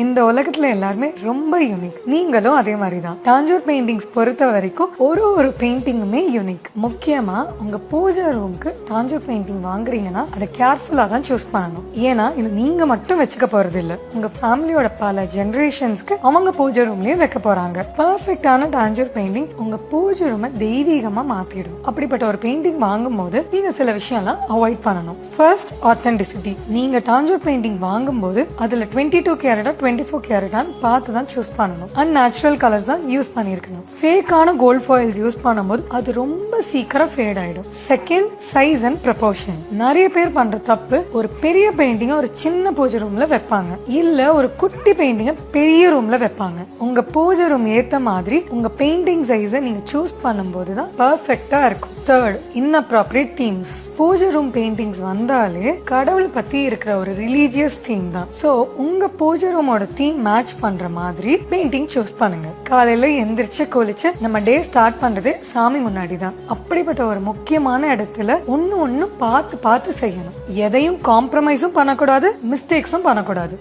இந்த உலகத்துல எல்லாருமே ரொம்ப யூனிக். நீங்களும் அதே மாதிரி தான். டாஞ்சூர் பெயிண்டிங்ஸ் பொறுத்த வரைக்கும் ஒரு பெயிண்டிங்குமே யூனிக். முக்கியமா உங்க பூஜை ரூமுக்கு டாஞ்சூர் பெயிண்டிங் வாங்குறீங்கன்னா அதை கேர்ஃபுல்லா தான் சூஸ் பண்ணணும். ஏன்னா இது நீங்க மட்டும் வச்சுக்க போறது இல்ல, உங்க ஃபேமிலியோட பல ஜெனரேஷன்ஸ்க்கு அவங்க பூஜை ரூம்லயும் வைக்க போறாங்க. பர்ஃபெக்டான டாஞ்சூர் பெயிண்டிங் உங்க பூஜை ரூமை தெய்வீகமா மாத்திடும். அப்படிப்பட்ட ஒரு பெயிண்டிங் வாங்கும் போது நீங்க சில விஷயம்லாம் அவாய்ட் பண்ணணும். First, authenticity. நீங்க டாஞ்சூர் பெயிண்டிங் வாங்கும் போது அதுல 22 கேரட்டா 24 கேரட்டான்னு பார்த்து தான் சூஸ் பண்ணணும். அன்நேச்சுரல் கலர்ஸ் தான் யூஸ் பண்ணிருக்கணும். ஃபேக்கான கோல்ட் ஃபாயில்ஸ் யூஸ் பண்ணும்போது அது ரொம்ப சீக்கிரம் ஃபேட் ஆயிடும். Second, size and proportion. நிறைய பேர் பண்ற தப்பு, ஒரு பெரிய பெயிண்டிங்க ஒரு சின்ன பூஜை ரூம்ல வைப்பாங்க, இல்ல ஒரு குட்டி பெயிண்டிங்க பெரிய ரூம்ல வைப்பாங்க. உங்க பூஜை ரூம் ஏத்த மாதிரி உங்க பெயிண்டிங் சைஸை நீங்க சூஸ் பண்ணும்போது தான் பர்ஃபெக்டா இருக்கும். Third, inappropriate themes. பூஜை ரூம் பெயிண்டிங்ஸ் வந்தாலே கடவுளை பத்தி இருக்கிற ஒரு ரிலீஜியஸ் தீம் தான். சோ உங்க பூஜை ரூமோட தீம் மேட்ச் பண்ற மாதிரி பெயிண்டிங் சூஸ் பண்ணுங்க. காலையில எந்திரிச்சு குளிச்சு நம்ம டே ஸ்டார்ட் பண்றதே சாமி முன்னாடி தான். அப்படிப்பட்ட ஒரு முக்கியமான இடத்துல ஒன்னு பார்த்து செய்யணும். எதையும் காம்ப்ரமைஸும் பண்ணக்கூடாது, மிஸ்டேக்ஸும் பண்ணக்கூடாது.